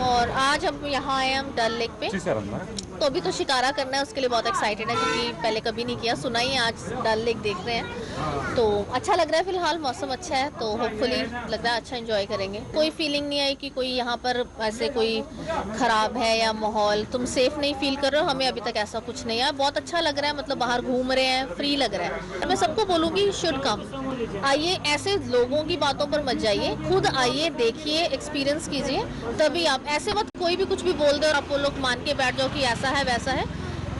और आज हम यहाँ आए हम डल लेक पे, तो अभी तो शिकारा करना है, उसके लिए बहुत एक्साइटेड है क्योंकि पहले कभी नहीं किया, सुना ही आज डल लेक देख रहे हैं, तो अच्छा लग रहा है। फिलहाल मौसम अच्छा है तो होपफुली लग रहा है अच्छा एंजॉय करेंगे। कोई फीलिंग नहीं आई कि कोई यहाँ पर ऐसे कोई ख़राब है या माहौल तुम सेफ नहीं फील कर रहे हो, हमें अभी तक ऐसा कुछ नहीं है। बहुत अच्छा लग रहा है, मतलब बाहर घूम रहे हैं, फ्री लग रहा है। मैं सबको बोलूँगी शुड कम, आइए, ऐसे लोगों की बातों पर मत जाइए, खुद आइए, देखिए, एक्सपीरियंस कीजिए, तभी आप ऐसे मत कोई भी कुछ भी बोल दो और आप वो लोग मान के बैठ जाओ कि ऐसा है वैसा है।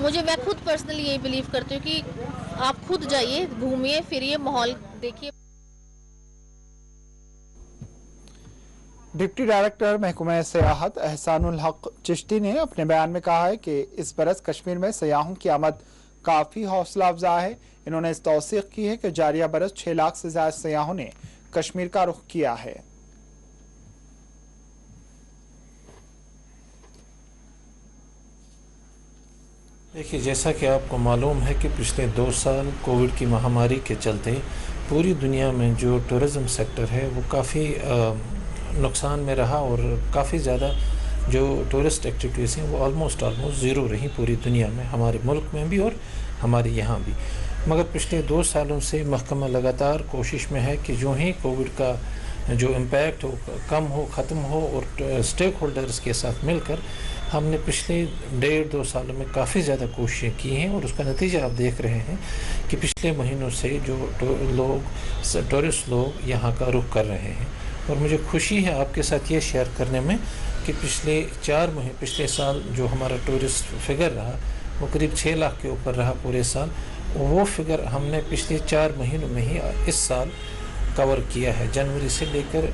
मैं खुद पर्सनली यही बिलीव करती हूँ कि आप खुद जाइए, घूमिए फिरिए, माहौल देखिए। डिप्टी डायरेक्टर महकमा सियाहत एहसानुल हक चिश्ती ने अपने बयान में कहा है कि इस बरस कश्मीर में सयाहों की आमद काफ़ी हौसला अफजा है। इन्होंने इस तौसीक की है कि जारिया बरस 6 लाख से ज्यादा सयाहों ने कश्मीर का रुख किया है। देखिए, जैसा कि आपको मालूम है कि पिछले 2 साल कोविड की महामारी के चलते पूरी दुनिया में जो टूरिज़्म सेक्टर है वो काफ़ी नुकसान में रहा और काफ़ी ज़्यादा जो टूरिस्ट एक्टिविटीज़ हैं वो ऑलमोस्ट ज़ीरो रही पूरी दुनिया में, हमारे मुल्क में भी और हमारे यहाँ भी। मगर पिछले 2 सालों से महकमा लगातार कोशिश में है कि जो ही कोविड का जो इम्पैक्ट हो कम हो, ख़त्म हो, और स्टेक होल्डर्स के साथ मिलकर हमने पिछले 1.5-2 सालों में काफ़ी ज़्यादा कोशिशें की हैं और उसका नतीजा आप देख रहे हैं कि पिछले महीनों से जो टूरिस्ट लोग यहाँ का रुख कर रहे हैं। और मुझे खुशी है आपके साथ ये शेयर करने में कि पिछले साल जो हमारा टूरिस्ट फिगर रहा वो करीब 6 लाख के ऊपर रहा पूरे साल। वो फिगर हमने पिछले 4 महीनों में ही इस साल कवर किया है। जनवरी से लेकर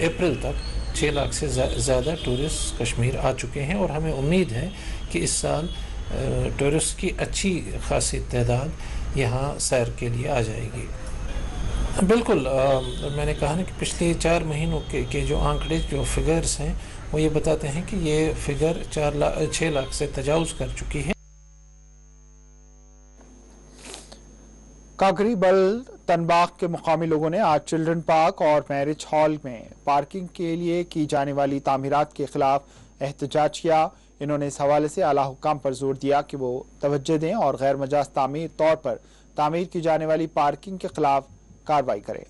अप्रैल तक 6 लाख से ज़्यादा टूरिस्ट कश्मीर आ चुके हैं और हमें उम्मीद है कि इस साल टूरिस्ट की अच्छी खासी तादाद यहाँ सैर के लिए आ जाएगी। बिल्कुल, मैंने कहा ना कि पिछले 4 महीनों के जो आंकड़े, जो फिगर्स हैं वो ये बताते हैं कि ये फिगर 6 लाख से तजावुज़ कर चुकी है। काकरी बल तनबाग के मुकामी लोगों ने आज चिल्ड्रन पार्क और मैरिज हॉल में पार्किंग के लिए की जाने वाली तामीरात के खिलाफ एहतजाज किया। इन्होंने इस हवाले से आला हुक्काम पर जोर दिया कि वो तवज्जो दें और गैर मजाज तौर पर तामीर की जाने वाली पार्किंग के खिलाफ कार्रवाई करें।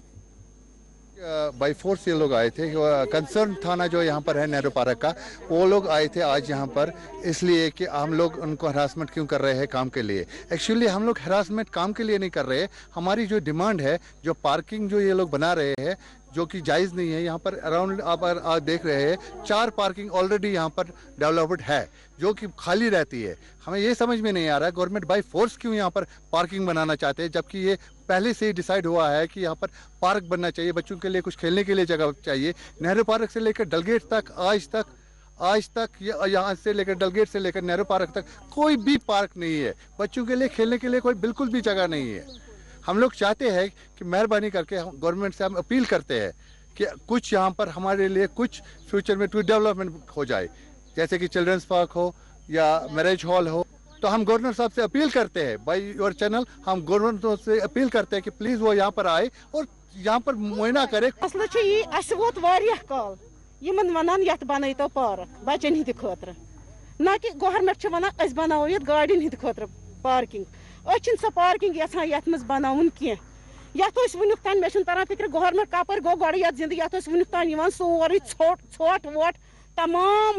बाई फोर्स ये लोग आए थे, कंसर्न थाना जो यहाँ पर है नेहरू पार्क का, वो लोग आए थे आज यहाँ पर इसलिए कि हम लोग उनको हरासमेंट क्यों कर रहे हैं काम के लिए। एक्चुअली हम लोग हरासमेंट काम के लिए नहीं कर रहे। हमारी जो डिमांड है, जो पार्किंग जो ये लोग बना रहे हैं जो कि जायज़ नहीं है, यहाँ पर अराउंड आप देख रहे हैं 4 पार्किंग ऑलरेडी यहाँ पर डेवलप्ड है जो कि खाली रहती है। हमें ये समझ में नहीं आ रहा गवर्नमेंट बाई फोर्स क्यों यहाँ पर पार्किंग बनाना चाहते हैं, जबकि ये पहले से ही डिसाइड हुआ है कि यहाँ पर पार्क बनना चाहिए, बच्चों के लिए कुछ खेलने के लिए जगह चाहिए। नेहरू पार्क से लेकर डलगेट तक आज तक यहाँ से लेकर डलगेट से लेकर नेहरू पार्क तक कोई भी पार्क नहीं है। बच्चों के लिए खेलने के लिए कोई बिल्कुल भी जगह नहीं है। हम लोग चाहते हैं कि मेहरबानी करके हम गवर्नमेंट से हम अपील करते हैं कि कुछ यहाँ पर हमारे लिए कुछ फ्यूचर में डेवलपमेंट हो जाए, जैसे कि चिल्ड्रंस पार्क हो या मैरिज हॉल हो। तो हम गवर्नर साहब से अपील करते हैं, बाय योर चैनल हम गवर्नर से अपील करते हैं कि प्लीज़ वो यहाँ पर आए और यहाँ पर मुआयना करे। मसला ये वोत वारियाह काल यमन वनान यत बनैतो पार्क बच्चन हिंद खतर, ना कि गवर्नमेंट वनान अस बनाओ ये गाड़िन हिंद खतर पार्किंग। अच्छी सो पार्किंग यहां यत मज बनाउन कह यत वुनुक तान मे तरह फिक्र गवर्नमेंट कपर गो गो यत जिंद यत वुनुक तान सोरे छोट वोट तमाम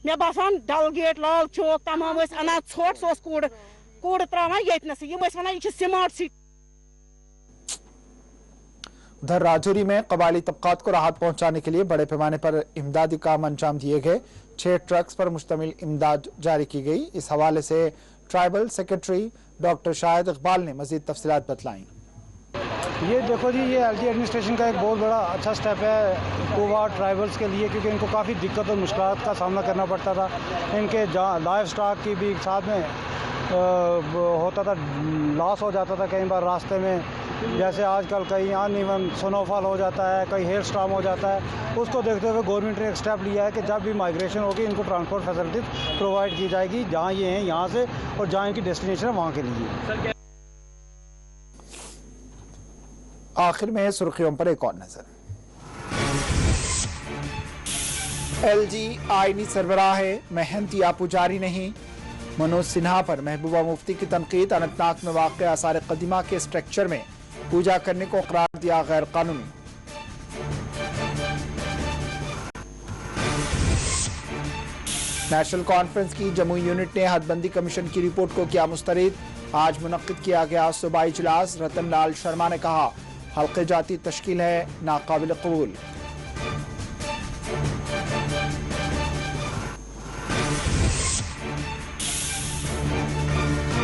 मे बसान डलगेट लाल चौक तमाम अना छोट सो कूड़ त्रावान यतनस यम वनान यह स्मार्ट सिटी। उधर राजौरी में कबायली तबकात को राहत पहुंचाने के लिए बड़े पैमाने पर इमदादी काम अंजाम दिए गए। 6 ट्रक्स पर मुश्तमिल इमदाद जारी की गई। इस हवाले से tribal secretary doctor Shahid Iqbal ने मजीद तफसीलात बतलाई। ये देखो जी, ये एलजी एडमिनिस्ट्रेशन का एक बहुत बड़ा अच्छा स्टेप है टूवर्ड ट्राइबल्स के लिए, क्योंकि इनको काफ़ी दिक्कत और मुश्किलात का सामना करना पड़ता था। इनके लाइफ स्टॉक की भी साथ में होता था, लॉस हो जाता था कई बार रास्ते में, जैसे आजकल कहीं अनइवन स्नोफॉल हो जाता है, कहीं हेल स्टॉर्म हो जाता है। उसको देखते हुए गवर्नमेंट ने एक स्टेप लिया है कि जब भी माइग्रेशन होगी इनको ट्रांसपोर्ट फैसिलिटीज प्रोवाइड की जाएगी जहाँ ये हैं यहाँ से, और जहाँ इनकी डेस्टिनेशन है वहाँ के लिए। आखिर में सुर्खियों पर एक और नजर। एलजी आईनी सरबराह मेहनतिया पुजारी नहीं। मनोज सिन्हा पर महबूबा मुफ्ती की तनकीद। अनंतनाग में वाक़ आसार कदीमा के स्ट्रक्चर में पूजा करने को करार दिया गैर कानूनी। नेशनल कॉन्फ्रेंस की जमुई यूनिट ने हदबंदी कमीशन की रिपोर्ट को किया मुस्तरद। आज मुनक्किद किया गया सूबाई इजलास। रतन लाल शर्मा ने कहा हल्के जाती तश्कील है नाकाबिल कबूल।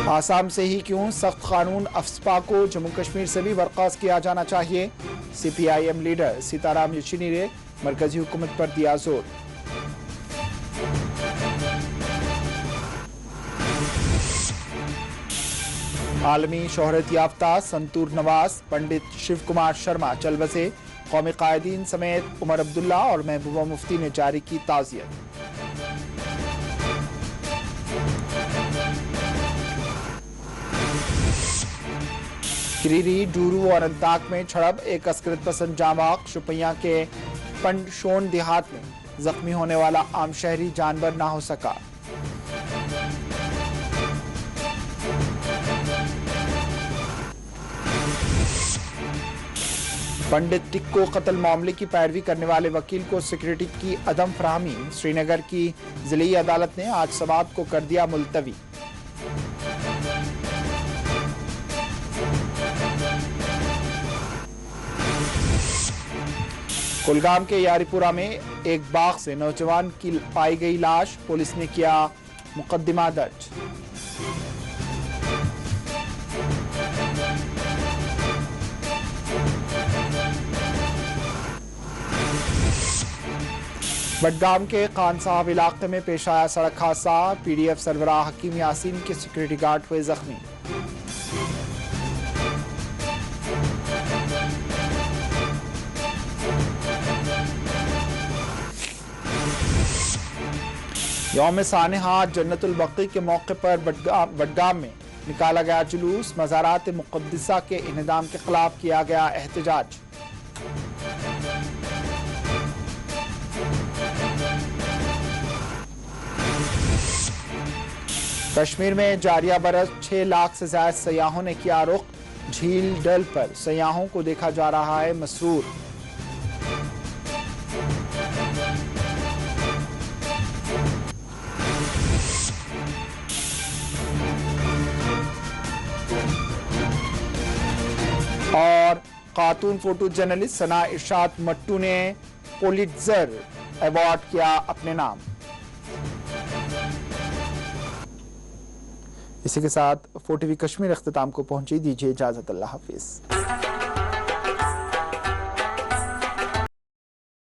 आसाम से ही क्यों, सख्त कानून अफ्स्पा को जम्मू कश्मीर से भी बर्खास्त किया जाना चाहिए। CPIM लीडर सीताराम येचुरी ने मरकजी हुकूमत पर दिया जोर। आलमी शोहरत याफ्ता संतूर नवाज पंडित शिव कुमार शर्मा चल बसे। कौमी कायदीन समेत उमर अब्दुल्ला और महबूबा मुफ्ती ने जारी की ताज़ियत। किरीरी, डूरू और अंताक में झड़प, एक अस्करत पसंद जामाक। शुपैया के पंडशोन देहात में जख्मी होने वाला आम शहरी जानवर ना हो सका। पंडित टिक्को कत्ल मामले की पैरवी करने वाले वकील को सिक्योरिटी की अदम फराहमी। श्रीनगर की जिली अदालत ने आज समाअत को कर दिया मुलतवी। कुलगाम के यारीपुरा में एक बाग से नौजवान की पाई गई लाश, पुलिस ने किया मुकदमा दर्ज। बडगाम के खान साहब इलाके में पेश आया सड़क हादसा। PDF सरबराह हकीम यासीन के सिक्योरिटी गार्ड हुए जख्मी। यौम सानिहात जन्नतुल बकी के मौके पर बडगाम में निकाला गया जुलूस। मज़ारात मुक़द्दसा के इन्हिदाम के खिलाफ किया गया एहतजाज। कश्मीर में जारिया बरस 6 लाख से ज्यादा सयाहों ने किया रुख। झील डल पर सयाहों को देखा जा रहा है मसरूर। और खातून फोटो जर्नलिस्ट सना इरशाद मट्टू ने पुलित्जर अवार्ड किया अपने नाम। इसी के साथ 4TV कश्मीर अख्तिताम को पहुंची। दीजिए इजाजत, अल्लाह हाफिज।